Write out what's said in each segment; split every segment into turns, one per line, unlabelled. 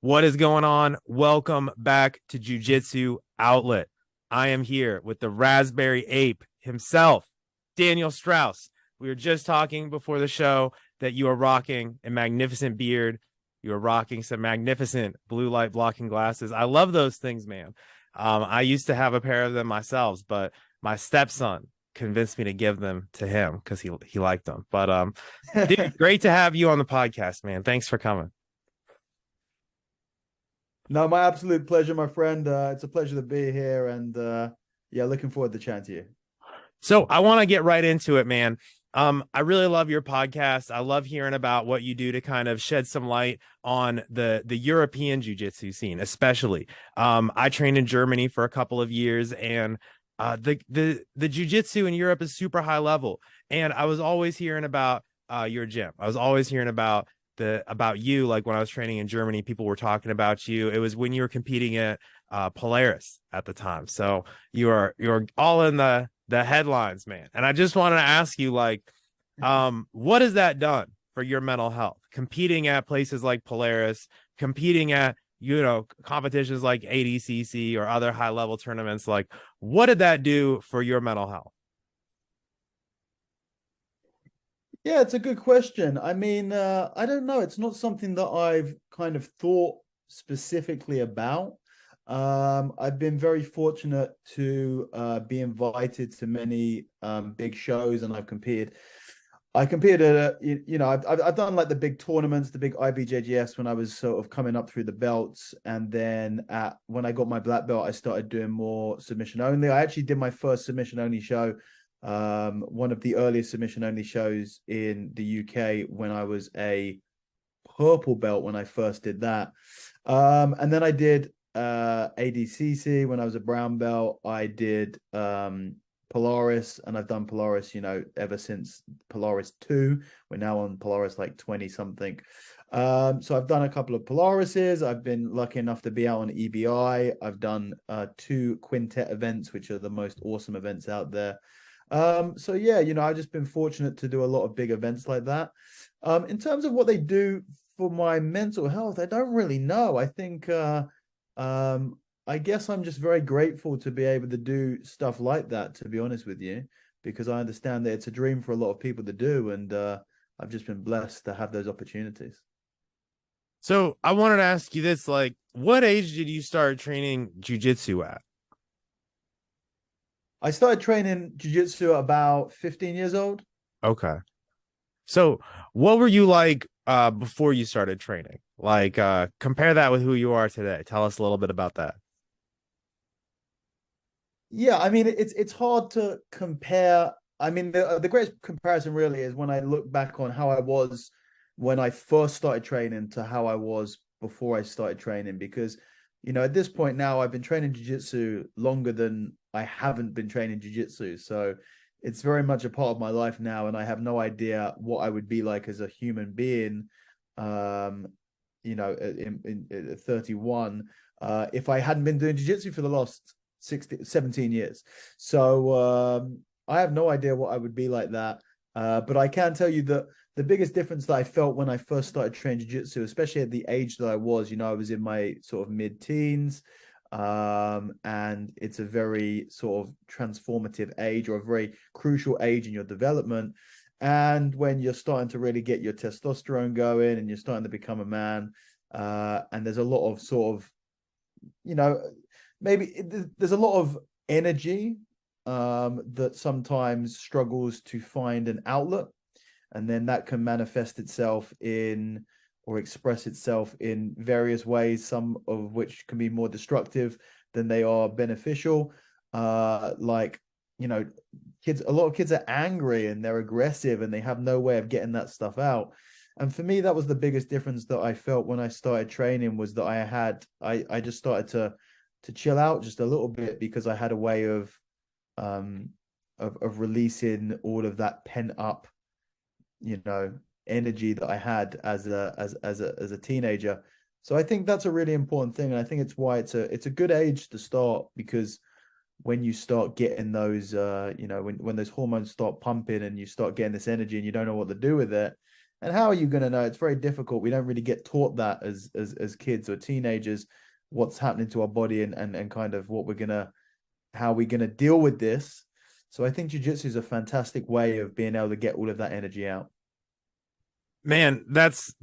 What is going on? Welcome back to Jiu-Jitsu Outlet. I am here with the Raspberry Ape himself, Daniel Strauss. We were just talking before the show that you are rocking a magnificent beard. You are rocking some magnificent blue light blocking glasses. I love those things, man. I used to have a pair of them myself, but my stepson convinced me to give them to him because he liked them. But dude, great to have you on the podcast, man. Thanks for coming.
No, my absolute pleasure, my friend. It's a pleasure to be here, and yeah, looking forward to chatting to you.
So I want to get right into it, man. I really love your podcast. I love hearing about what you do to kind of shed some light on the European jiu-jitsu scene, especially. I trained in Germany for a couple of years, and the jiu-jitsu in Europe is super high level. And I was always hearing about your gym. I was always hearing about you. Like when I was training in Germany, people were talking about you. It was when you were competing at Polaris at the time. So you're all in the headlines, man. And I just wanted to ask you, like, what has that done for your mental health? Competing at places like Polaris, competing at competitions like ADCC or other high level tournaments. Like, what did that do for your mental health?
Yeah, it's a good question. I mean, I don't know. It's not something that I've kind of thought specifically about. I've been very fortunate to be invited to many big shows, and I've competed. I competed at I've done like the big tournaments, the big IBJJS when I was sort of coming up through the belts, and then when I got my black belt, I started doing more submission only. I actually did my first submission only show, one of the earliest submission only shows in the UK when I was a purple belt when I first did that. And then I did ADCC when I was a brown belt. I did Polaris, and I've done Polaris, ever since Polaris 2. We're now on Polaris like 20 something. So I've done a couple of Polarises. I've been lucky enough to be out on EBI. I've done 2 quintet events, which are the most awesome events out there. So yeah, I've just been fortunate to do a lot of big events like that. In terms of what they do for my mental health, I don't really know. I think I guess I'm just very grateful to be able to do stuff like that, to be honest with you, because I understand that it's a dream for a lot of people to do, and I've just been blessed to have those opportunities.
So I wanted to ask you this, like, what age did you start training jujitsu at?
I started training jiu-jitsu at about 15 years old.
Okay. So what were you like before you started training? Like compare that with who you are today. Tell us a little bit about that.
Yeah, I mean it's hard to compare. I mean the greatest comparison really is when I look back on how I was when I first started training to how I was before I started training, because at this point now I've been training jiu-jitsu longer than I haven't been training jiu-jitsu. So it's very much a part of my life now, and I have no idea what I would be like as a human being um in 31 if I hadn't been doing jiu-jitsu for the last 17 years. So I have no idea what I would be like that. But I can tell you that the biggest difference that I felt when I first started training jiu-jitsu, especially at the age that I was, I was in my sort of mid-teens. And it's a very sort of transformative age, or a very crucial age in your development. And when you're starting to really get your testosterone going and you're starting to become a man, and there's a lot of sort of, maybe there's a lot of energy that sometimes struggles to find an outlet, and then that can manifest itself in or express itself in various ways, some of which can be more destructive than they are beneficial. Like, a lot of kids are angry and they're aggressive and they have no way of getting that stuff out. And for me, that was the biggest difference that I felt when I started training, was that I just started to chill out just a little bit, because I had a way of releasing all of that pent up, energy that I had as a teenager. So I think that's a really important thing, and I think it's why it's a good age to start, because when you start getting those when those hormones start pumping and you start getting this energy and you don't know what to do with it, And how are you going to know? It's very difficult. We don't really get taught that as kids or teenagers, what's happening to our body and kind of how we're gonna deal with this. So I think jiu-jitsu is a fantastic way of being able to get all of that energy out.
Man,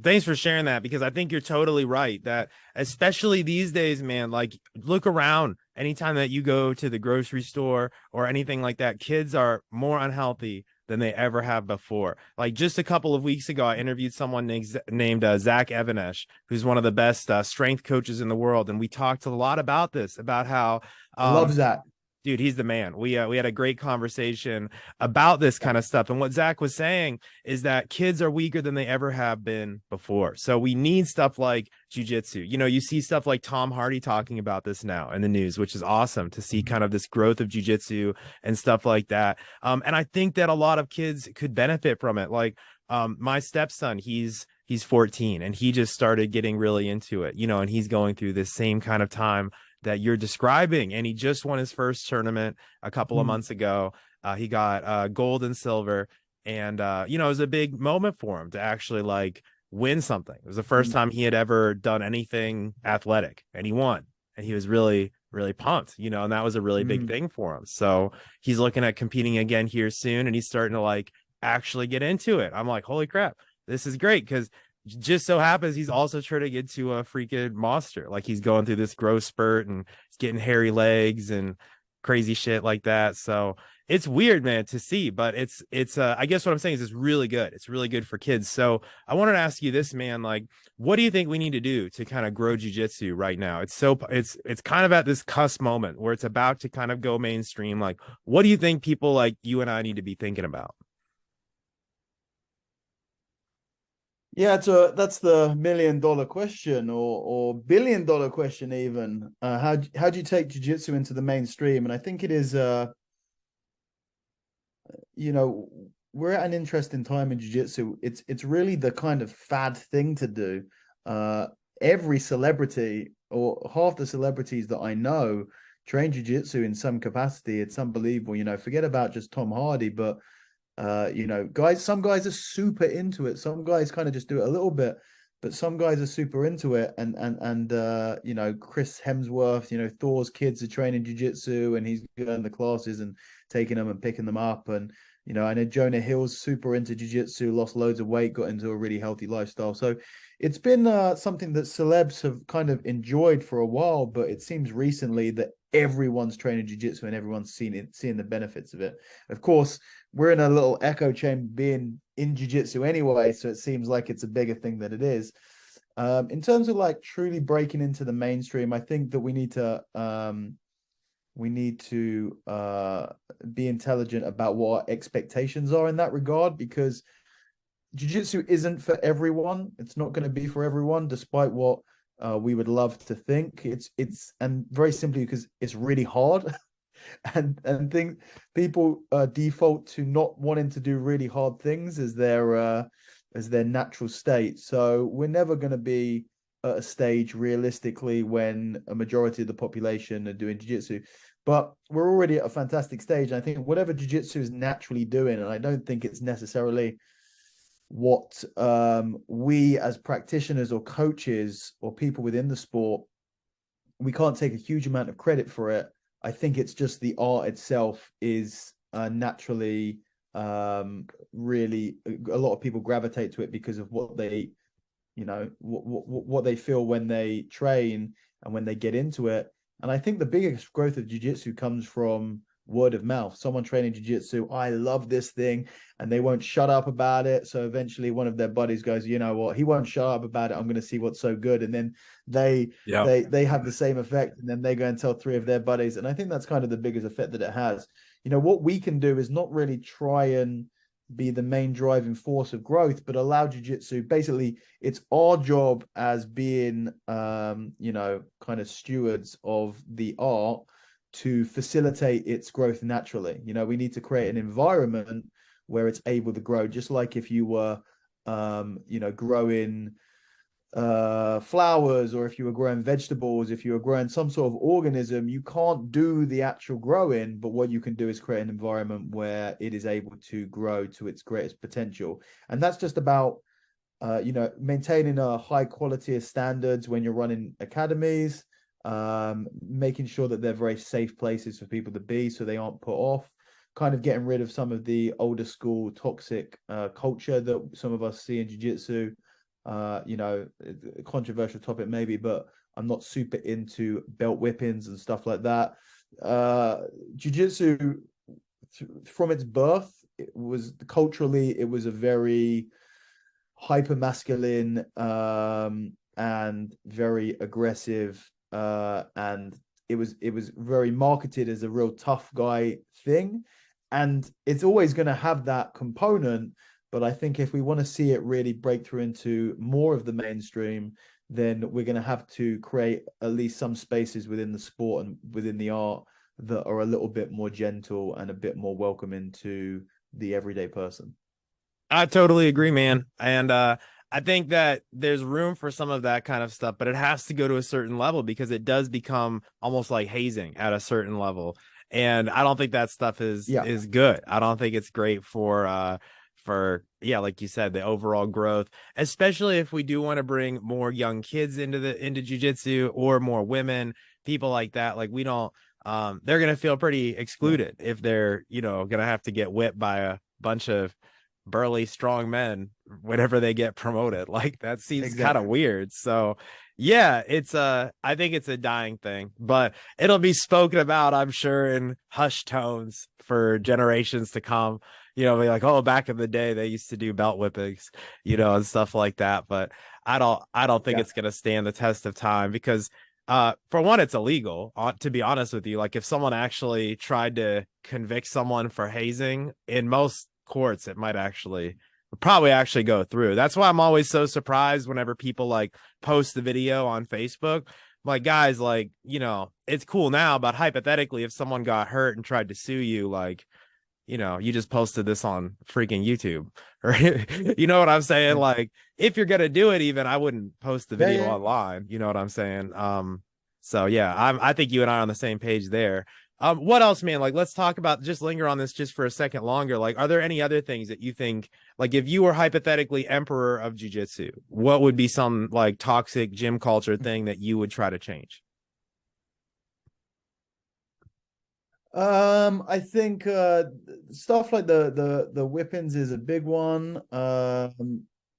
thanks for sharing that, because I think you're totally right that especially these days, man, like look around anytime that you go to the grocery store or anything like that, kids are more unhealthy than they ever have before. Like just a couple of weeks ago, I interviewed someone named Zach Evanesh, who's one of the best strength coaches in the world. And we talked a lot about this, about how,
I love Zach.
dude, he's the man. We had a great conversation about this kind of stuff. And what Zach was saying is that kids are weaker than they ever have been before. So we need stuff like jiu-jitsu. You know, you see stuff like Tom Hardy talking about this now in the news, which is awesome to see kind of this growth of jiu-jitsu and stuff like that. And I think that a lot of kids could benefit from it. Like my stepson, he's 14 and he just started getting really into it, you know, and he's going through this same kind of time that you're describing, and he just won his first tournament a couple of months ago. He got gold and silver, and you know, it was a big moment for him to actually like win something. It was the first time he had ever done anything athletic, and he won, and he was really pumped, you know, and that was a really big thing for him. So he's looking at competing again here soon, and he's starting to like actually get into it. I'm like, holy crap, this is great, because just so happens he's also trying to get to a freaking monster. Like he's going through this growth spurt and he's getting hairy legs and crazy shit like that. So it's weird, man, to see, but it's I guess what I'm saying is it's really good. It's really good for kids. So I wanted to ask you this, man, like, what do you think we need to do to kind of grow jiu-jitsu right now? It's kind of at this cusp moment where it's about to kind of go mainstream. Like, what do you think people like you and I need to be thinking about?
Yeah, that's the $1 million question or $1 billion question even. How do you take jiu-jitsu into the mainstream? And I think it is you know, we're at an interesting time in jiu-jitsu. It's really the kind of fad thing to do. Every celebrity or half the celebrities that I know train jiu-jitsu in some capacity. It's unbelievable. You know, forget about just Tom Hardy, but you know, some guys are super into it. Some guys kind of just do it a little bit, but some guys are super into it. And you know, Chris Hemsworth, you know, Thor's kids are training jiu-jitsu and he's going to classes and taking them and picking them up. And, you know, I know Jonah Hill's super into jiu-jitsu, lost loads of weight, got into a really healthy lifestyle. So it's been something that celebs have kind of enjoyed for a while, but it seems recently that everyone's training jiu-jitsu and everyone's seeing the benefits of it. Of course, we're in a little echo chamber being in jiu-jitsu anyway, so it seems like it's a bigger thing than it is. In terms of like truly breaking into the mainstream, I think that we need to be intelligent about what our expectations are in that regard, because jiu-jitsu isn't for everyone. It's not going to be for everyone, despite what we would love to think. It's and very simply because it's really hard. and think people default to not wanting to do really hard things as their natural state. So we're never going to be at a stage realistically when a majority of the population are doing jiu-jitsu, but we're already at a fantastic stage. I think whatever jiu-jitsu is naturally doing, and I don't think it's necessarily what we as practitioners or coaches or people within the sport, we can't take a huge amount of credit for it. I think it's just the art itself is naturally really a lot of people gravitate to it because of what they, you know, what they feel when they train and when they get into it. And I think the biggest growth of jiu-jitsu comes from word of mouth. Someone training jiu-jitsu, I love this thing, and they won't shut up about it. So eventually one of their buddies goes, you know what, he won't shut up about it, I'm going to see what's so good. And then they have the same effect, and then they go and tell 3 of their buddies. And I think that's kind of the biggest effect that it has. You know, what we can do is not really try and be the main driving force of growth, but allow jiu-jitsu, basically it's our job as being you know, kind of stewards of the art to facilitate its growth naturally. You know, we need to create an environment where it's able to grow, just like if you were you know, growing flowers, or if you were growing vegetables, if you were growing some sort of organism, you can't do the actual growing, but what you can do is create an environment where it is able to grow to its greatest potential. And that's just about maintaining a high quality of standards when you're running academies, making sure that they're very safe places for people to be so they aren't put off, kind of getting rid of some of the older school toxic culture that some of us see in jiu-jitsu. A controversial topic maybe, but I'm not super into belt whippings and stuff like that. Jiu-jitsu from its birth, it was culturally, it was a very hyper masculine and very aggressive, and it was very marketed as a real tough guy thing, and it's always going to have that component. But I think if we want to see it really break through into more of the mainstream, then we're going to have to create at least some spaces within the sport and within the art that are a little bit more gentle and a bit more welcoming to the everyday person.
I totally agree, man. And I think that there's room for some of that kind of stuff, but it has to go to a certain level because it does become almost like hazing at a certain level. And I don't think that stuff
Yeah,
is good. I don't think it's great for yeah, like you said, the overall growth, especially if we do want to bring more young kids into jiu-jitsu or more women, people like that. Like we don't they're gonna feel pretty
yeah,
excluded if they're, gonna have to get whipped by a bunch of burly strong men whenever they get promoted. Like that seems kind of
exactly.
weird. So yeah, it's I think it's a dying thing, but it'll be spoken about, I'm sure, in hushed tones for generations to come. Be like, oh, back in the day they used to do belt whippings, and stuff like that. But I don't think
Yeah.
it's gonna stand the test of time because for one, it's illegal, to be honest with you. Like if someone actually tried to convict someone for hazing in most courts, it might actually probably actually go through. That's why I'm always so surprised whenever people like post the video on Facebook. Like, guys, like, it's cool now, but hypothetically, if someone got hurt and tried to sue you, like, you just posted this on freaking YouTube. Or you know what I'm saying?
Yeah.
Like, if you're gonna do it, even I wouldn't post the
Yeah,
video
yeah.
online. You know what I'm saying? So yeah, I think you and I are on the same page there. What else, man? Like, let's talk about, just linger on this just for a second longer. Like, are there any other things that you think, like, if you were hypothetically emperor of jiu-jitsu, what would be some like toxic gym culture thing that you would try to change?
I think stuff like the whippings is a big one.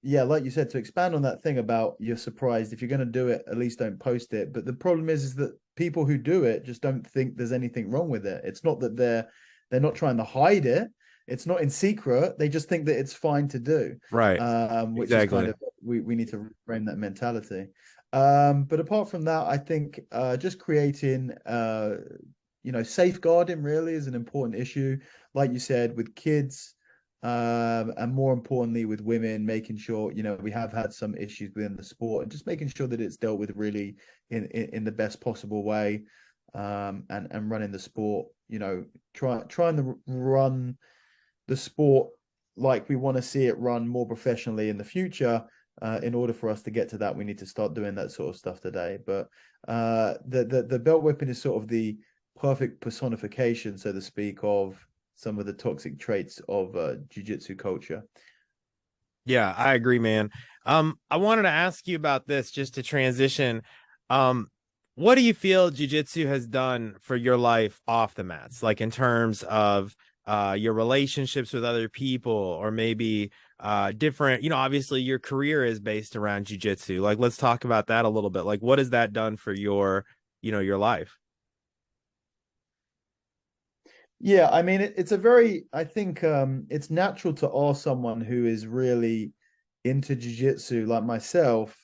Yeah, like you said, to expand on that thing about you're surprised if you're going to do it, at least don't post it. But the problem is that people who do it just don't think there's anything wrong with it. It's not that they're not trying to hide it. It's not in secret. They just think that it's fine to do.
Right.
Which is kind
Exactly.
of we need to reframe that mentality. But apart from that, I think just creating safeguarding really is an important issue, like you said, with kids, and more importantly with women, making sure, we have had some issues within the sport, and just making sure that it's dealt with really in the best possible way, and running the sport, trying to run the sport like we want to see it run more professionally in the future. In order for us to get to that, we need to start doing that sort of stuff today. But the belt whipping is sort of the perfect personification, so to speak, of some of the toxic traits of jiu-jitsu culture.
Yeah, I agree, man. I wanted to ask you about this just to transition. Um, what do you feel jiu-jitsu has done for your life off the mats? Like in terms of your relationships with other people, or maybe different, obviously your career is based around jiu-jitsu. Like let's talk about that a little bit. Like what has that done for your life?
Yeah, I mean, it's a very, I think it's natural to ask someone who is really into jiu-jitsu like myself,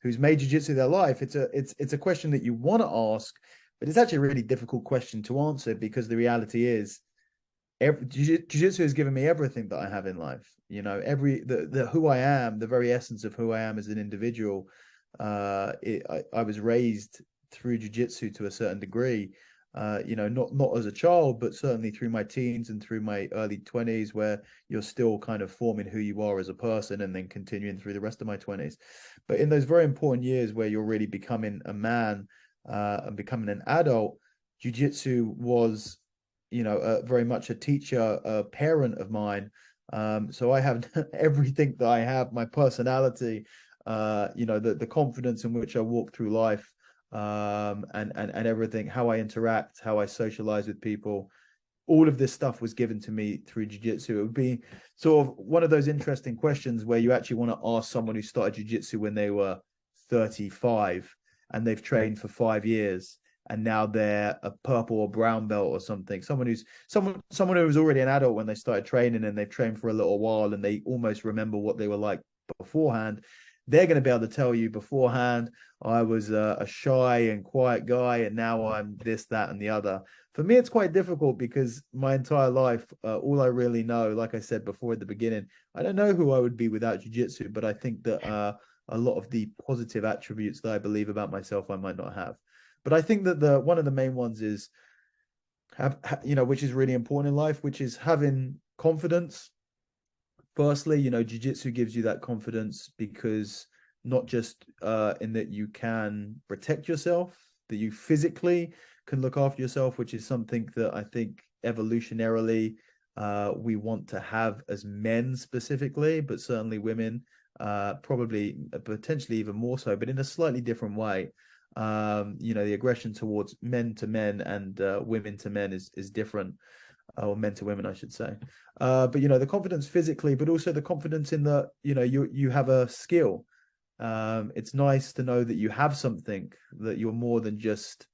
who's made jiu-jitsu their life. It's a question that you want to ask, but it's actually a really difficult question to answer, because the reality is jiu-jitsu has given me everything that I have in life. Every the who I am, the very essence of who I am as an individual. I was raised through jiu-jitsu to a certain degree. Not as a child, but certainly through my teens and through my early 20s, where you're still kind of forming who you are as a person, and then continuing through the rest of my 20s. But in those very important years where you're really becoming a man, and becoming an adult, jiu-jitsu was very much a teacher, a parent of mine, So I have everything that I have, my personality, the confidence in which I walk through life, and everything, how I interact, how I socialize with people. All of this stuff was given to me through jiu-jitsu. It would be sort of one of those interesting questions where you actually want to ask someone who started jiu-jitsu when they were 35 and they've trained for 5 years and now they're a purple or brown belt or something. Someone who was already an adult when they started training and they've trained for a little while and they almost remember what they were like beforehand. They're going to be able to tell you beforehand, I was a shy and quiet guy, and now I'm this, that, and the other. For me, it's quite difficult because my entire life, all I really know, like I said before at the beginning, I don't know who I would be without jiu-jitsu, but I think that a lot of the positive attributes that I believe about myself, I might not have. But I think that one of the main ones is which is really important in life, which is having confidence. Firstly, jiu-jitsu gives you that confidence because not just in that you can protect yourself, that you physically can look after yourself, which is something that I think evolutionarily we want to have as men specifically, but certainly women, probably potentially even more so, but in a slightly different way. The aggression towards men to men and women to men is different, or men to women, I should say. But the confidence physically, but also the confidence in that you have a skill. It's nice to know that you have something, that you're more than just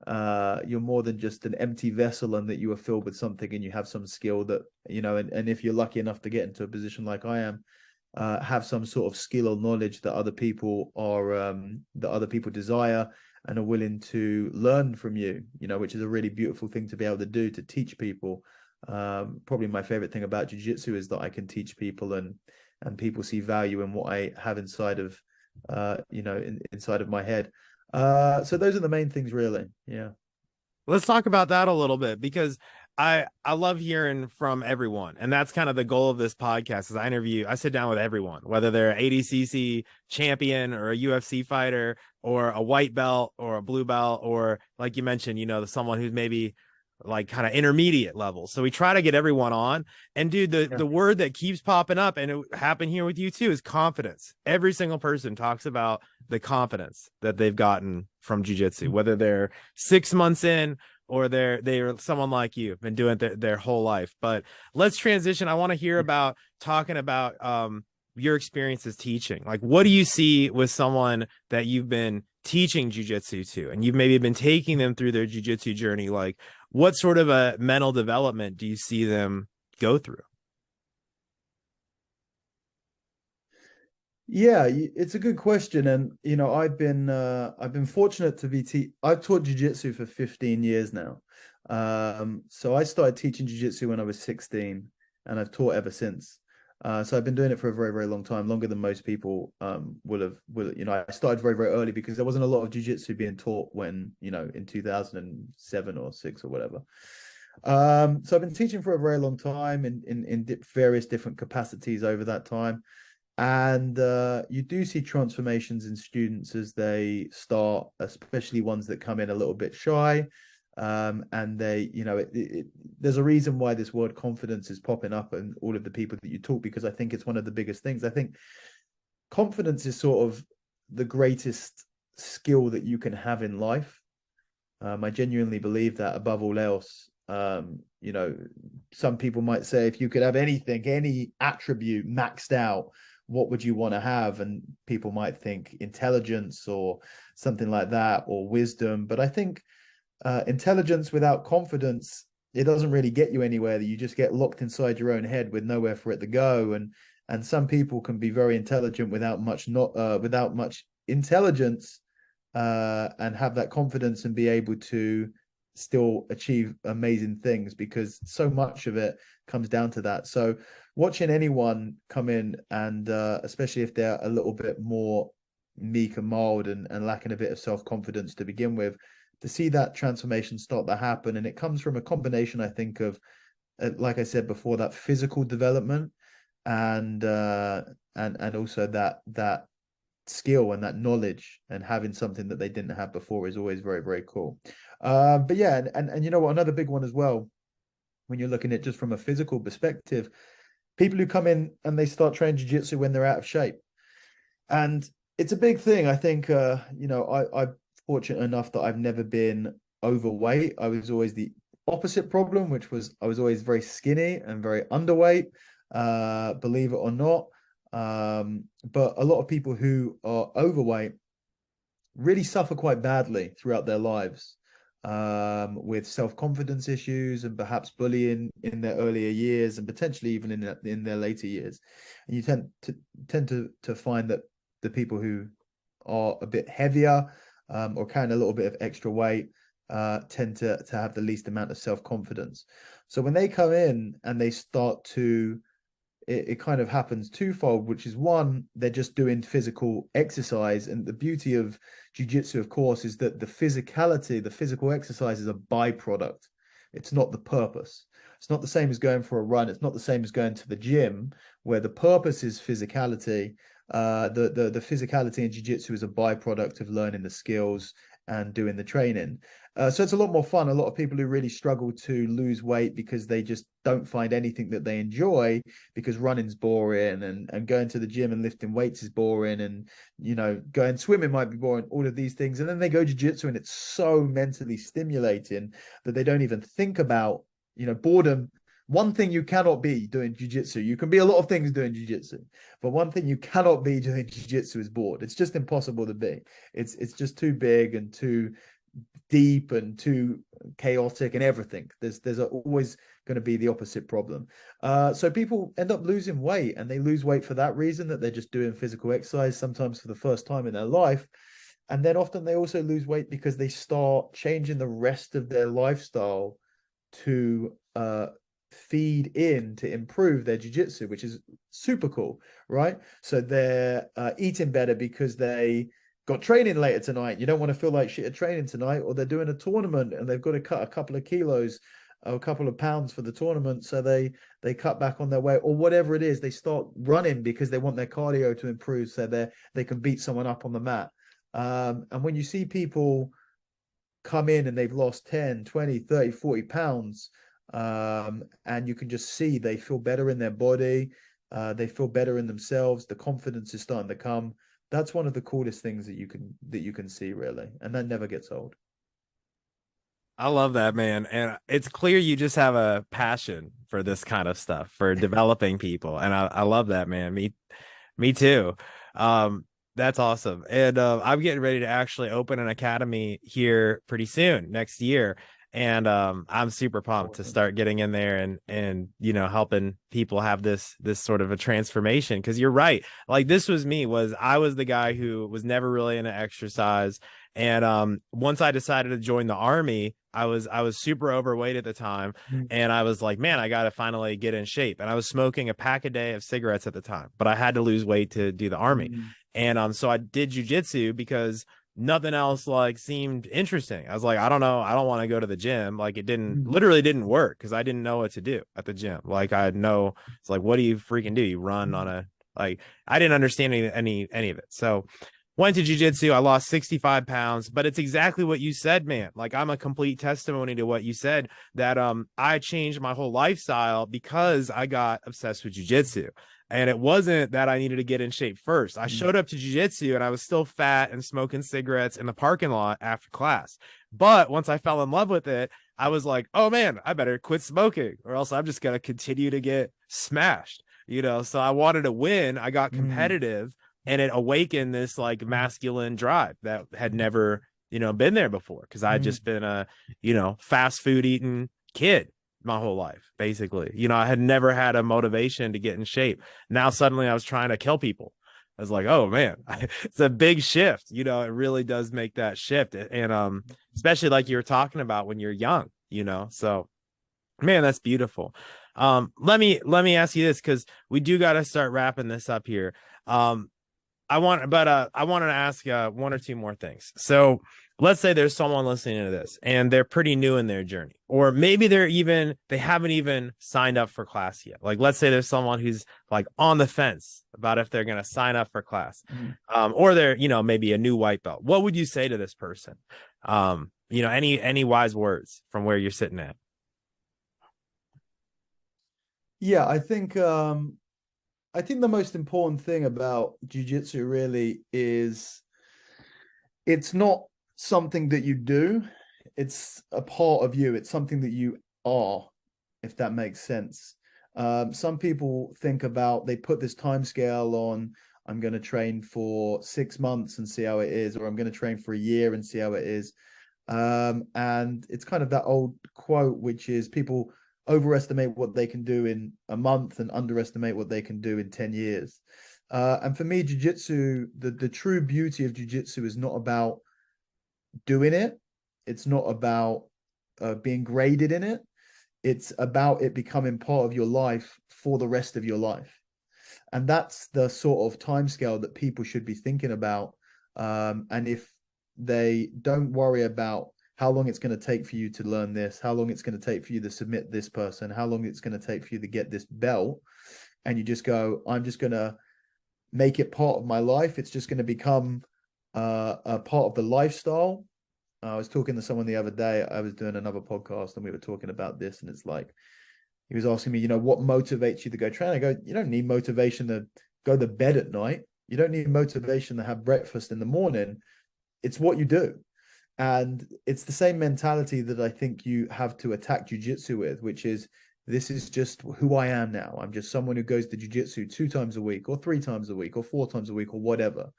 an empty vessel, and that you are filled with something and you have some skill that and if you're lucky enough to get into a position like I am, have some sort of skill or knowledge that other people desire and are willing to learn from you, which is a really beautiful thing to be able to do, to teach people. Probably my favorite thing about jiu-jitsu is that I can teach people, and people see value in what I have inside of inside of my head. So those are the main things, really. Yeah.
Let's talk about that a little bit, because I love hearing from everyone, and that's kind of the goal of this podcast. Is I sit down with everyone, whether they're ADCC champion or a UFC fighter or a white belt or a blue belt, or like you mentioned, someone who's maybe like kind of intermediate level. So we try to get everyone on. And dude, the word that keeps popping up, and it happened here with you too, is confidence. Every single person talks about the confidence that they've gotten from jiu-jitsu, whether they're 6 months in or they're someone like you, been doing it their whole life. But let's transition. I want to hear about talking about your experiences teaching. Like, what do you see with someone that you've been teaching jiu-jitsu to, and you've maybe been taking them through their jiu-jitsu journey? Like, what sort of a mental development do you see them go through?
Yeah, it's a good question, and I've been fortunate to be I've taught jiu-jitsu for 15 years now. So I started teaching jiu-jitsu when I was 16, and I've taught ever since. So I've been doing it for a very, very long time, longer than most people will. I started very, very early because there wasn't a lot of jiu-jitsu being taught when, in 2007 or 6 or whatever. So I've been teaching for a very long time in various different capacities over that time. And you do see transformations in students as they start, especially ones that come in a little bit shy. And they, there's a reason why this word confidence is popping up in all of the people that you talk, because I think it's one of the biggest things. I think confidence is sort of the greatest skill that you can have in life. I genuinely believe that above all else. Some people might say, if you could have anything, any attribute maxed out, what would you want to have? And people might think intelligence or something like that, or wisdom. But I think intelligence without confidence, it doesn't really get you anywhere. You just get locked inside your own head with nowhere for it to go. And some people can be very intelligent without much intelligence, and have that confidence and be able to still achieve amazing things, because so much of it comes down to that. So watching anyone come in, and especially if they're a little bit more meek and mild and lacking a bit of self-confidence to begin with, to see that transformation start to happen. And it comes from a combination, I think, of like I said before, that physical development and also that skill and that knowledge, and having something that they didn't have before is always very, very cool. But yeah, and you know what, another big one as well, when you're looking at just from a physical perspective, people who come in and they start training jiu-jitsu when they're out of shape. And it's a big thing. I think, I'm fortunate enough that I've never been overweight. I was always the opposite problem, which was I was always very skinny and very underweight, believe it or not. But a lot of people who are overweight really suffer quite badly throughout their lives, with self-confidence issues and perhaps bullying in their earlier years and potentially even in their later years. And you tend to find that the people who are a bit heavier, or carrying a little bit of extra weight, tend to have the least amount of self-confidence. So when they come in and they start to, it kind of happens twofold, which is one, they're just doing physical exercise. And the beauty of jiu-jitsu, of course, is that the physicality, the physical exercise is a byproduct. It's not the purpose. It's not the same as going for a run. It's not the same as going to the gym, where the purpose is physicality. The physicality in jiu-jitsu is a byproduct of learning the skills and doing the training. So it's a lot more fun. A lot of people who really struggle to lose weight because they just don't find anything that they enjoy, because running's boring, and going to the gym and lifting weights is boring, and going swimming might be boring, all of these things. And then they go jiu-jitsu and it's so mentally stimulating that they don't even think about boredom. One thing you cannot be doing jiu-jitsu, you can be a lot of things doing jiu-jitsu, but one thing you cannot be doing jiu-jitsu is bored. It's just impossible to be. It's just too big and too deep and too chaotic and everything. There's always going to be the opposite problem. So people end up losing weight, and they lose weight for that reason, that they're just doing physical exercise, sometimes for the first time in their life. And then often they also lose weight because they start changing the rest of their lifestyle to feed in to improve their jiu-jitsu, which is super cool, right? So they're eating better because they got training later tonight. You don't want to feel like shit at training tonight, or they're doing a tournament and they've got to cut a couple of kilos or a couple of pounds for the tournament, so they cut back on their weight, or whatever it is. They start running because they want their cardio to improve, so they can beat someone up on the mat. And when you see people come in and they've lost 10, 20, 30, 40 pounds, and you can just see they feel better in their body, they feel better in themselves, the confidence is starting to come. That's one of the coolest things that you can see, really, and that never gets old.
I love that, man. And it's clear you just have a passion for this kind of stuff, for developing people. And I love that, man. Me too. That's awesome. And I'm getting ready to actually open an academy here pretty soon, next year. And I'm super pumped to start getting in there and helping people have this sort of a transformation. Because you're right, like this was me. I was the guy who was never really into exercise, and once I decided to join the army, I was super overweight at the time, and I was like, man, I got to finally get in shape. And I was smoking a pack a day of cigarettes at the time, but I had to lose weight to do the army. And so I did jujitsu because nothing else like seemed interesting. I was like, I don't know, I don't want to go to the gym. Like it literally didn't work because I didn't know what to do at the gym. Like I know it's like, what do you freaking do? You run on a, like, I didn't understand any of it. So went to jiu-jitsu. I lost 65 pounds, but it's exactly what you said, man. Like I'm a complete testimony to what you said, that I changed my whole lifestyle because I got obsessed with jiu-jitsu. And it wasn't that I needed to get in shape first. I showed up to jiu-jitsu and I was still fat and smoking cigarettes in the parking lot after class. But once I fell in love with it, I was like, oh man, I better quit smoking or else I'm just going to continue to get smashed, So I wanted to win. I got competitive, and it awakened this like masculine drive that had never, been there before. Cause I'd just been a, fast food eating kid my whole life, basically. I had never had a motivation to get in shape. Now suddenly I was trying to kill people. I was like, oh man, it's a big shift. It really does make that shift. And especially like you were talking about when you're young, so man, that's beautiful. Let me ask you this, because we do got to start wrapping this up here. I wanted to ask one or two more things. So let's say there's someone listening to this and they're pretty new in their journey, or maybe they haven't even signed up for class yet. Like, let's say there's someone who's like on the fence about if they're going to sign up for class, or they're, maybe a new white belt. What would you say to this person? Any wise words from where you're sitting at?
Yeah, I think the most important thing about jiu-jitsu really is it's not something that you do, it's a part of you. It's something that you are, if that makes sense. Some people think about, they put this time scale on, I'm going to train for 6 months and see how it is, or I'm going to train for a year and see how it is. And it's kind of that old quote, which is people overestimate what they can do in a month and underestimate what they can do in 10 years. And for me, jiu-jitsu, the true beauty of jiu-jitsu is not about doing it. It's not about being graded in it. It's about it becoming part of your life for the rest of your life. And that's the sort of timescale that people should be thinking about. And if they don't worry about how long it's going to take for you to learn this, how long it's going to take for you to submit this person, how long it's going to take for you to get this belt, and you just go, I'm just going to make it part of my life. It's just going to become a part of the lifestyle. I was talking to someone the other day. I was doing another podcast and we were talking about this, and it's like he was asking me, what motivates you to go train? I go, you don't need motivation to go to bed at night. You don't need motivation to have breakfast in the morning. It's what you do. And it's the same mentality that I think you have to attack jiu-jitsu with, which is, this is just who I am now. I'm just someone who goes to jiu-jitsu 2 times a week or 3 times a week or 4 times a week or whatever.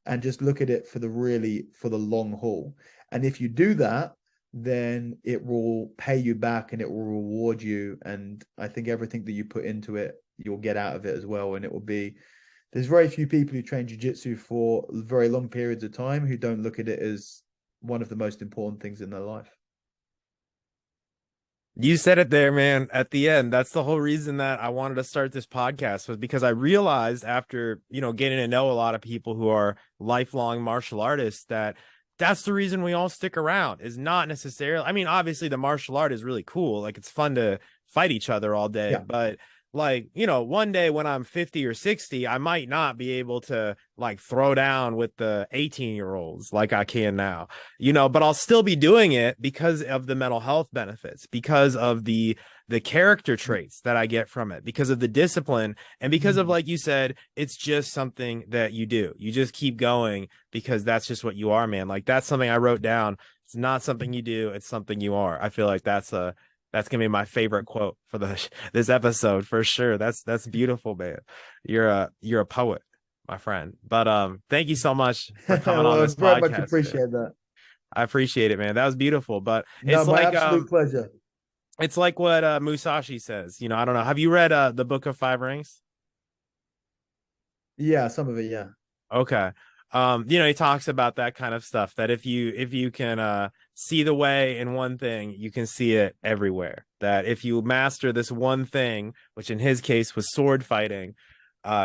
And just look at it for the long haul. And if you do that, then it will pay you back and it will reward you. And I think everything that you put into it, you'll get out of it as well. And it will be, there's very few people who train jiu-jitsu for very long periods of time who don't look at it as one of the most important things in their life.
You said it there, man, at the end. That's the whole reason that I wanted to start this podcast, was because I realized after, getting to know a lot of people who are lifelong martial artists, that that's the reason we all stick around, is not necessarily, I mean, obviously the martial art is really cool. Like, it's fun to fight each other all day,
Yeah.
but like, one day when I'm 50 or 60, I might not be able to like throw down with the 18-year-olds like I can now, but I'll still be doing it because of the mental health benefits, because of the character traits that I get from it, because of the discipline, and because of,
Mm.
like you said, it's just something that you do. You just keep going because that's just what you are, man. Like, that's something I wrote down. It's not something you do, it's something you are. I feel like that's gonna be my favorite quote for this episode for sure. That's beautiful, man. You're a poet, my friend. But thank you so much for coming on
Well, I
this
very much
podcast, man.
appreciate that.
I appreciate it, man. That was beautiful. But
No, my absolute pleasure.
it's like what Musashi says. I don't know. Have you read the Book of Five Rings?
Yeah, some of it, yeah.
Okay. He talks about that kind of stuff, that if you can see the way in one thing, you can see it everywhere. That if you master this one thing, which in his case was sword fighting,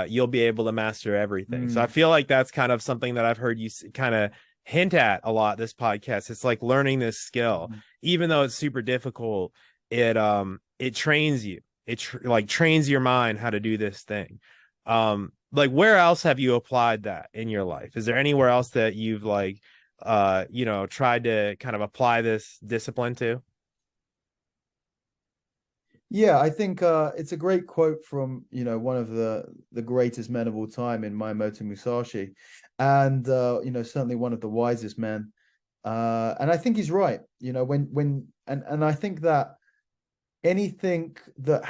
you'll be able to master everything. So I
Mm.
feel like that's kind of something that I've heard you kind of hint at a lot this podcast. It's like learning this skill,
Mhm.
even though it's super difficult, it trains you. Like trains your mind how to do this thing. Like, where else have you applied that in your life? Is there anywhere else that you've like tried to kind of apply this discipline to?
Yeah, I think it's a great quote from, one of the greatest men of all time in Miyamoto Musashi, and certainly one of the wisest men. And I think he's right. And I think that anything that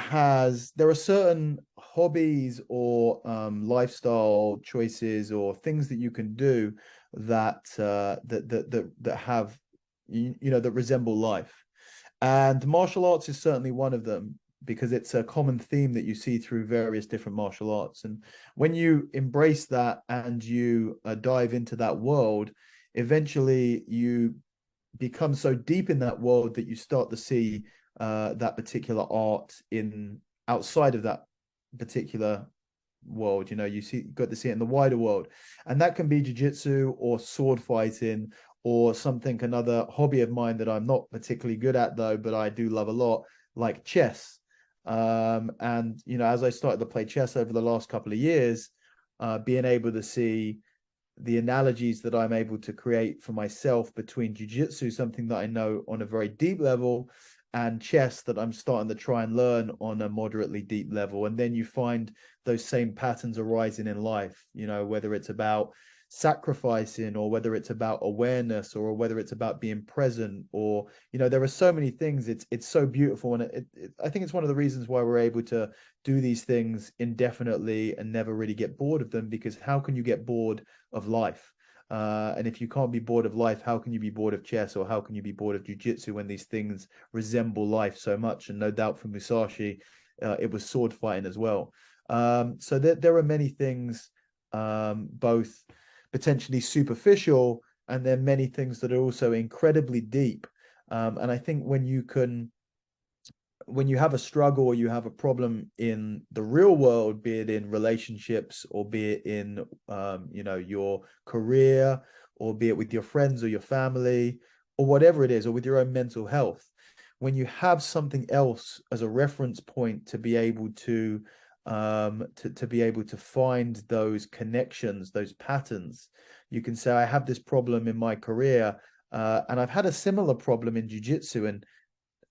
there are certain hobbies or lifestyle choices or things that you can do that have that resemble life, and martial arts is certainly one of them, because it's a common theme that you see through various different martial arts. And when you embrace that and you dive into that world, eventually you become so deep in that world that you start to see that particular art in outside of that particular world. Got to see it in the wider world, and that can be jiu-jitsu or sword fighting or something, another hobby of mine that I'm not particularly good at though, but I do love a lot, like chess. And as I started to play chess over the last couple of years, being able to see the analogies that I'm able to create for myself between jiu-jitsu, something that I know on a very deep level, and chess that I'm starting to try and learn on a moderately deep level. And then you find those same patterns arising in life, you know, whether it's about sacrificing, or whether it's about awareness, or whether it's about being present, or, you know, there are so many things. It's so beautiful. And I think it's one of the reasons why we're able to do these things indefinitely and never really get bored of them, because how can you get bored of life? And if you can't be bored of life, how can you be bored of chess, or how can you be bored of jiu-jitsu when these things resemble life so much? And no doubt for Musashi, it was sword fighting as well. So there are many things, both potentially superficial, and then many things that are also incredibly deep. And I think when you have a struggle, or you have a problem in the real world, be it in relationships, or be it in you know, your career, or be it with your friends or your family, or whatever it is, or with your own mental health, when you have something else as a reference point to be able to be able to find those connections, those patterns, you can say, I have this problem in my career, and I've had a similar problem in jiu-jitsu, and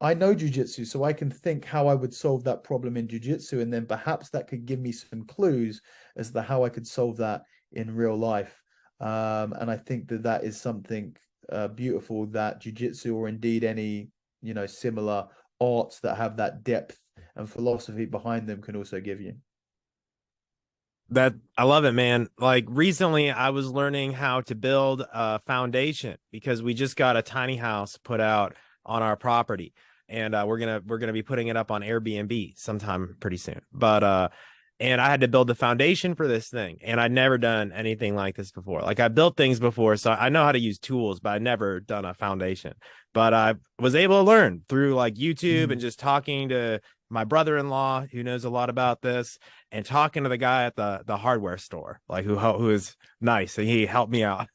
I know jiu-jitsu, so I can think how I would solve that problem in jiu-jitsu, and then perhaps that could give me some clues as to how I could solve that in real life. And I think that that is something beautiful that jiu-jitsu, or indeed any, you know, similar arts that have that depth and philosophy behind them, can also give you.
That I love it, man. Like recently I was learning how to build a foundation, because we just got a tiny house put out on our property, and we're gonna be putting it up on Airbnb sometime pretty soon. But and I had to build the foundation for this thing, and I'd never done anything like this before. Like, I built things before, so I know how to use tools, but I'd never done a foundation. But I was able to learn through like YouTube and just talking to my brother-in-law, who knows a lot about this, and talking to the guy at the hardware store, like who is nice, and he helped me out.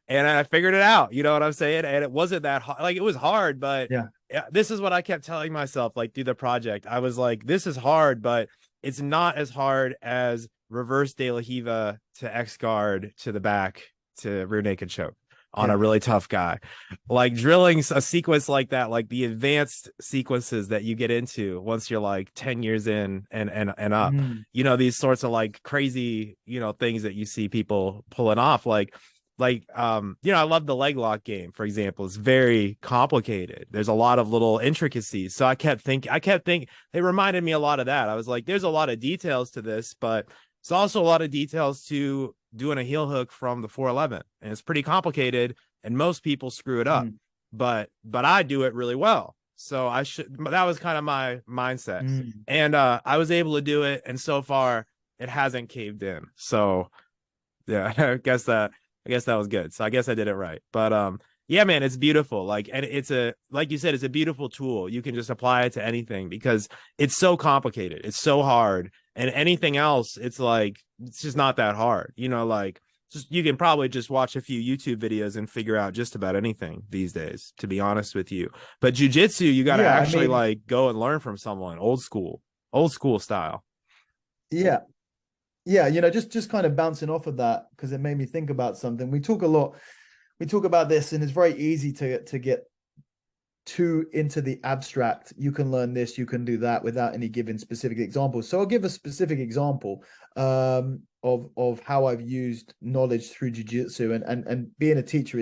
And I figured it out, you know what I'm saying? And it wasn't that hard. Like, it was hard, but
Yeah.
this is what I kept telling myself, like, through the project. I was like, this is hard, but it's not as hard as reverse De La Hiva to X guard to the back to rear naked choke on a really tough guy. Like, drilling a sequence like that, like the advanced sequences that you get into once you're like 10 years in and up, you know, these sorts of like crazy, you know, things that you see people pulling off, like you know, I love the leg lock game, for example. It's very complicated. There's a lot of little intricacies. So I kept thinking it reminded me a lot of that. I was like, there's a lot of details to this, but it's also a lot of details to doing a heel hook from the 411. And it's pretty complicated, and most people screw it up. But I do it really well. So that was kind of my mindset. And I was able to do it, and so far it hasn't caved in. So yeah, I guess that was good. So I guess I did it right. But yeah, man, it's beautiful. Like, and like you said, it's a beautiful tool. You can just apply it to anything, because it's so complicated. It's so hard. And anything else, it's like, it's just not that hard. You know, like, just, you can probably just watch a few YouTube videos and figure out just about anything these days, to be honest with you. But jiu-jitsu, you got to actually like go and learn from someone, old school style.
Yeah. Yeah, you know, just kind of bouncing off of that, because it made me think about something. We talk about this, and it's very easy to get too into the abstract. You can learn this, you can do that, without any given specific examples. So I'll give a specific example of how I've used knowledge through jiu-jitsu, and being a teacher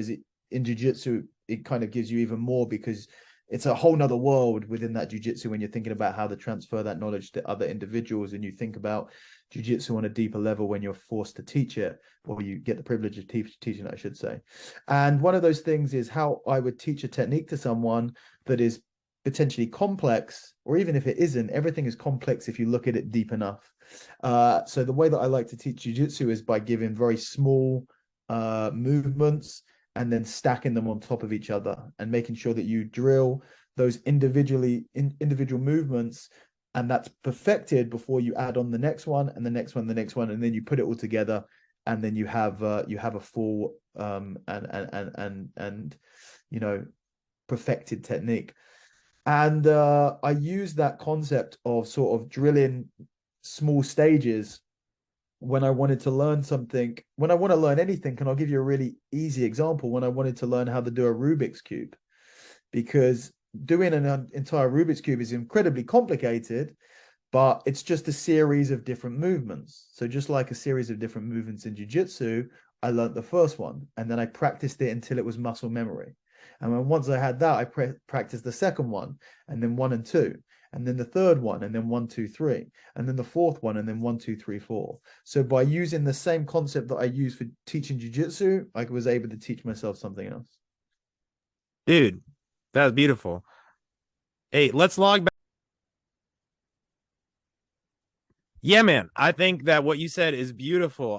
in jiu-jitsu, it kind of gives you even more, because it's a whole nother world within that jiu-jitsu when you're thinking about how to transfer that knowledge to other individuals, and you think about jiu-jitsu on a deeper level when you're forced to teach it, or you get the privilege of teaching it, I should say. And one of those things is how I would teach a technique to someone that is potentially complex, or even if it isn't, everything is complex if you look at it deep enough. So the way that I like to teach jiu-jitsu is by giving very small movements, and then stacking them on top of each other, and making sure that you drill those individual movements, and that's perfected before you add on the next one, and the next one, the next one, and then you put it all together, and then you have a full and you know, perfected technique. And I use that concept of sort of drilling small stages when I wanted to learn something, when I want to learn anything. And I'll give you a really easy example. When I wanted to learn how to do a Rubik's Cube, because doing an entire Rubik's Cube is incredibly complicated, but it's just a series of different movements. So just like a series of different movements in jiu-jitsu, I learned the first one, and then I practiced it until it was muscle memory. And then once I had that, I practiced the second one, and then 1 and 2, and then the third one, and then 1, 2, 3, and then the fourth one, and then 1, 2, 3, 4. So by using the same concept that I use for teaching jiu-jitsu, I was able to teach myself something else.
Dude, that was beautiful. Hey, let's log back. Yeah, man. I think that what you said is beautiful.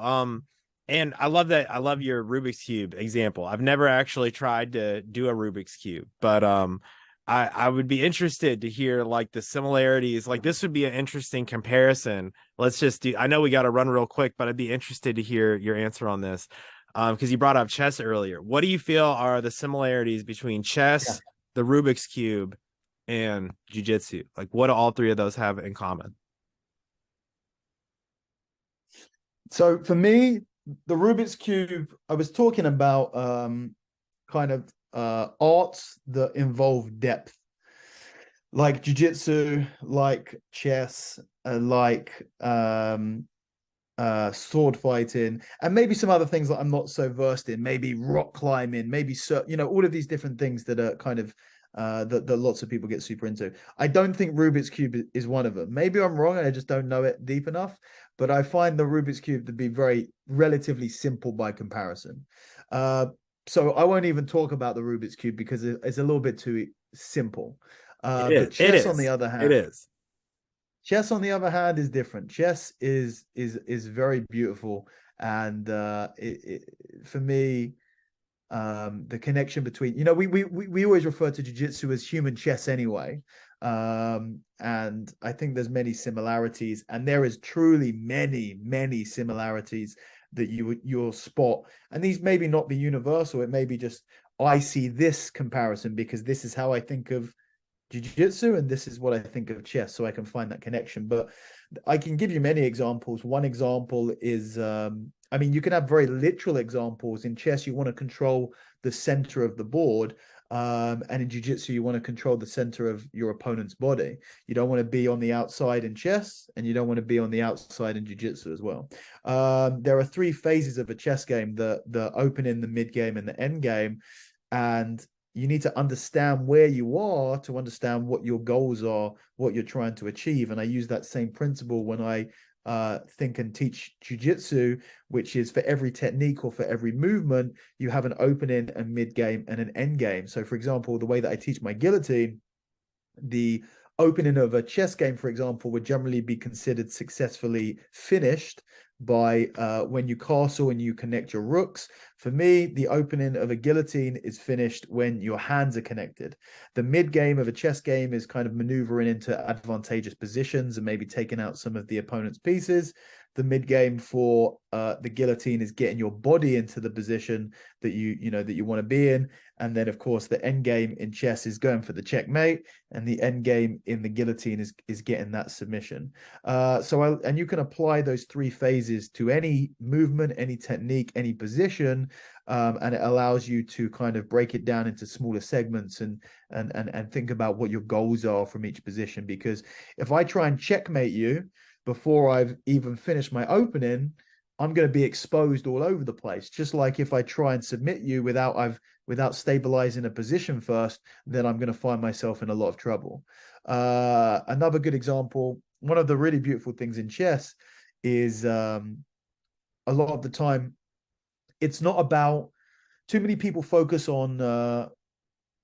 And I love that. I love your Rubik's Cube example. I've never actually tried to do a Rubik's Cube, but I would be interested to hear like the similarities. Like this would be an interesting comparison. Let's just do, I know we got to run real quick, but I'd be interested to hear your answer on this. Because you brought up chess earlier. What do you feel are the similarities between chess, the Rubik's Cube, and jiu-jitsu? Like what do all three of those have in common?
So for me, the Rubik's Cube, I was talking about kind of arts that involve depth, like jiu-jitsu, like chess, like sword fighting, and maybe some other things that I'm not so versed in, maybe rock climbing, maybe all of these different things that are kind of that lots of people get super into. I don't think Rubik's Cube is one of them. Maybe I'm wrong and I just don't know it deep enough, but I find the Rubik's Cube to be very relatively simple by comparison. So I won't even talk about the Rubik's Cube because it's a little bit too simple. But chess, on the other hand, chess, on the other hand, is different. Chess is very beautiful, and for me, the connection between, we always refer to jiu-jitsu as human chess anyway, and I think there's many similarities, and there is truly many similarities that you'll spot, and these maybe not be universal. It may be just, I see this comparison because this is how I think of jiu-jitsu and this is what I think of chess, so I can find that connection. But I can give you many examples. One example is you can have very literal examples. In chess, you want to control the center of the board, and in jiu-jitsu, you want to control the center of your opponent's body. You don't want to be on the outside in chess, and you don't want to be on the outside in jiu-jitsu as well. There are 3 phases of a chess game: the opening, the mid game, and the end game. And you need to understand where you are to understand what your goals are, what you're trying to achieve. And I use that same principle when I think and teach jiu-jitsu, which is for every technique or for every movement, you have an opening, a mid game, and an end game. So for example, the way that I teach my guillotine, the opening of a chess game, for example, would generally be considered successfully finished by when you castle and you connect your rooks. For me, the opening of a guillotine is finished when your hands are connected. The mid game of a chess game is kind of maneuvering into advantageous positions and maybe taking out some of the opponent's pieces. The mid game for the guillotine is getting your body into the position that you want to be in. And then, of course, the end game in chess is going for the checkmate, and the end game in the guillotine is getting that submission. And you can apply those 3 phases to any movement, any technique, any position, and it allows you to kind of break it down into smaller segments and think about what your goals are from each position. Because if I try and checkmate you before I've even finished my opening, I'm going to be exposed all over the place. Just like if I try and submit you without stabilizing a position first, then I'm going to find myself in a lot of trouble. Another good example, one of the really beautiful things in chess is a lot of the time, it's not about, too many people focus on,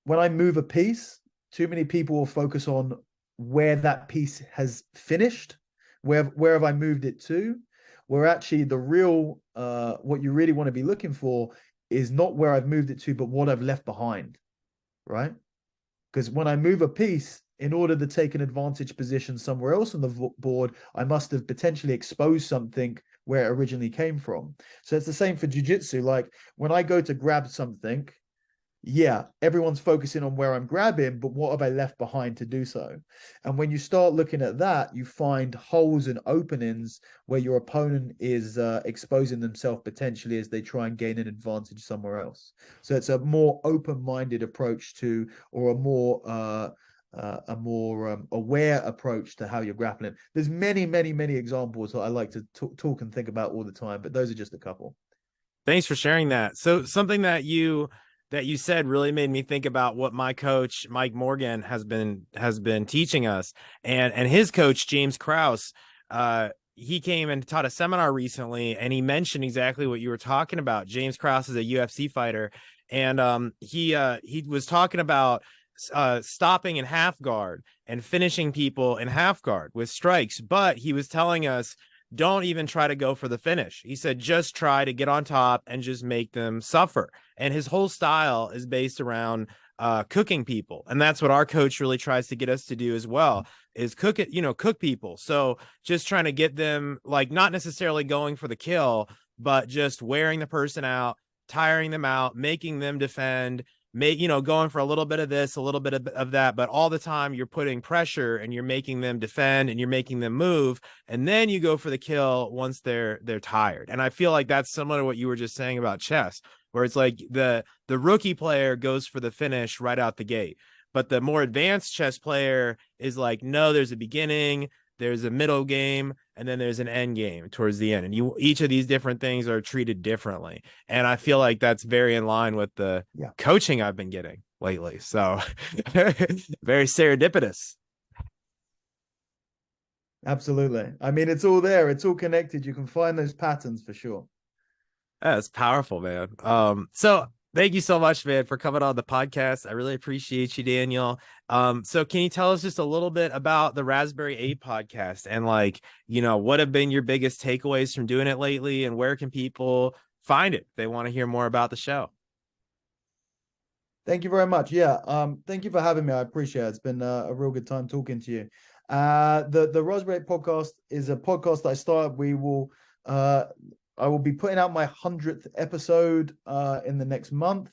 when I move a piece, too many people will focus on where that piece has finished, where have I moved it to, where actually the real, what you really want to be looking for is not where I've moved it to, but what I've left behind, right? Because when I move a piece, in order to take an advantage position somewhere else on the board, I must have potentially exposed something where it originally came from. So it's the same for jiu-jitsu. Like when I go to grab something, yeah, everyone's focusing on where I'm grabbing, but what have I left behind to do so? And when you start looking at that, you find holes and openings where your opponent is exposing themselves potentially as they try and gain an advantage somewhere else. So it's a more open-minded approach to, or a more aware approach to how you're grappling. There's many, many, many examples that I like to talk and think about all the time, but those are just a couple.
Thanks for sharing that. So something that you said really made me think about what my coach Mike Morgan has been teaching us, and his coach James Krause. He came and taught a seminar recently, and he mentioned exactly what you were talking about. James Krause is a UFC fighter, and he was talking about stopping in half guard and finishing people in half guard with strikes, but he was telling us don't even try to go for the finish. He said, just try to get on top and just make them suffer. And his whole style is based around cooking people. And that's what our coach really tries to get us to do as well, is cook it, cook people. So just trying to get them, like, not necessarily going for the kill, but just wearing the person out, tiring them out, making them defend, going for a little bit of this, a little bit of that, but all the time you're putting pressure and you're making them defend and you're making them move, and then you go for the kill once they're tired. And I feel like that's similar to what you were just saying about chess, where it's like the rookie player goes for the finish right out the gate, but the more advanced chess player is like, no, there's a beginning, there's a middle game, and then there's an end game towards the end. And each of these different things are treated differently. And I feel like that's very in line with the coaching I've been getting lately. So very serendipitous.
Absolutely. I mean, it's all there. It's all connected. You can find those patterns for sure.
That's powerful, man. So thank you so much, man, for coming on the podcast. I really appreciate you, Daniel. So can you tell us just a little bit about the Raspberry Ape podcast and, like, what have been your biggest takeaways from doing it lately, and where can people find it if they want to hear more about the show?
Thank you very much. Yeah. Thank you for having me. I appreciate it. It's been a real good time talking to you. The Raspberry Ape podcast is a podcast that I started. I will be putting out my 100th episode in the next month.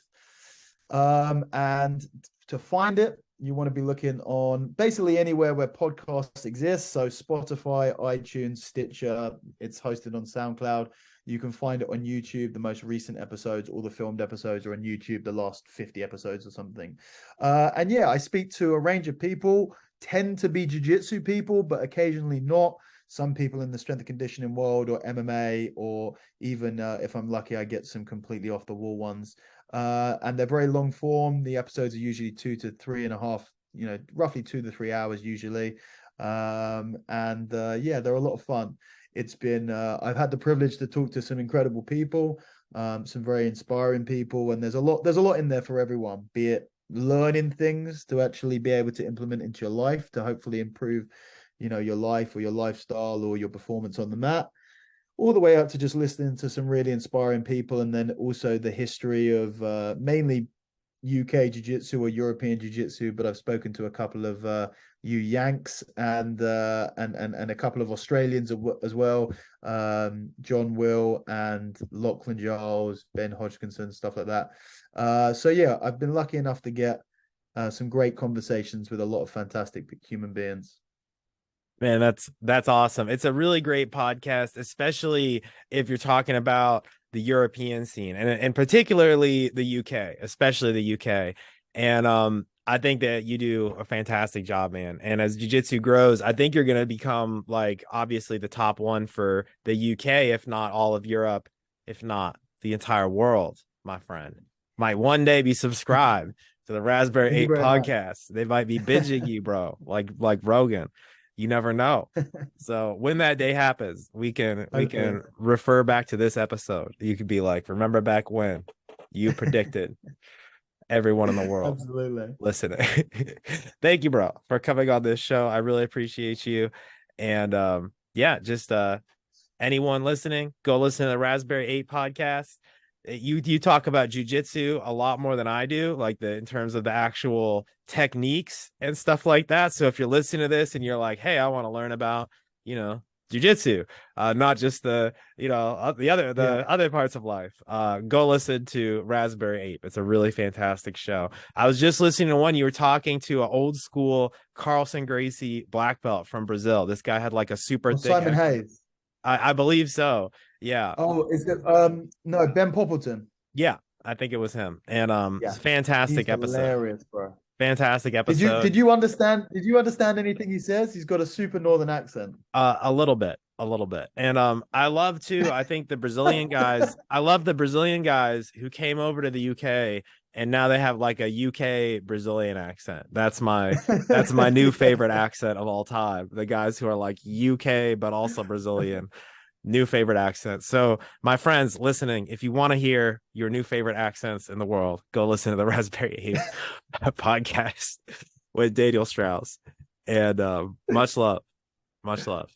And to find it, you want to be looking on basically anywhere where podcasts exist. So Spotify, iTunes, Stitcher. It's hosted on SoundCloud. You can find it on YouTube. The most recent episodes, all the filmed episodes, are on YouTube, the last 50 episodes or something. And yeah, I speak to a range of people, tend to be jiu-jitsu people, but occasionally not. Some people in the strength and conditioning world, or MMA, or even if I'm lucky, I get some completely off the wall ones. And they're very long form. The episodes are usually 2 to 3.5, roughly 2 to 3 hours usually. Yeah, they're a lot of fun. It's been I've had the privilege to talk to some incredible people, some very inspiring people, and there's a lot in there for everyone, be it learning things to actually be able to implement into your life to hopefully improve your life or your lifestyle or your performance on the mat, all the way up to just listening to some really inspiring people. And then also the history of mainly UK jiu-jitsu or European jiu-jitsu, but I've spoken to a couple of Yanks and a couple of Australians as well, John Will and Lachlan Giles, Ben Hodgkinson, stuff like that. So yeah, I've been lucky enough to get some great conversations with a lot of fantastic human beings.
Man, that's awesome. It's a really great podcast, especially if you're talking about the European scene and particularly the UK, especially the UK. And I think that you do a fantastic job, man. And as jiu-jitsu grows, I think you're going to become, like, obviously the top one for the UK, if not all of Europe, if not the entire world, my friend. Might one day be subscribed to the Raspberry Ape podcast. They might be binging you, bro, like Rogan. You never know. So when that day happens, we can refer back to this episode. You could be like, remember back when you predicted everyone in the world listening. Thank you, bro, for coming on this show. I really appreciate you. And yeah, just anyone listening, go listen to the Raspberry Ape podcast. You talk about jiu-jitsu a lot more than I do, like in terms of the actual techniques and stuff like that. So if you're listening to this and you're like, hey, I want to learn about, jiu-jitsu, not just the
Yeah.
other parts of life. Go listen to Raspberry Ape. It's a really fantastic show. I was just listening to one. You were talking to an old school Carlson Gracie black belt from Brazil. This guy had like a super
Or
thick
Simon
accent.
Hayes.
I believe so. Yeah.
Oh, is it no, Ben Poppleton.
Yeah, I think it was him. And
Yeah. He's
fantastic episode.
hilarious, bro.
Fantastic
Did you
episode.
did you understand anything he says? He's got a super northern accent.
A little bit, a little bit. And I love too, I think the Brazilian guys, I love the Brazilian guys who came over to the UK and now they have like a UK Brazilian accent. That's my new favorite accent of all time. The guys who are like UK but also Brazilian. New favorite accent. So, my friends listening, if you want to hear your new favorite accents in the world, go listen to the Raspberry Ape podcast with Daniel Strauss. And much love. Much love.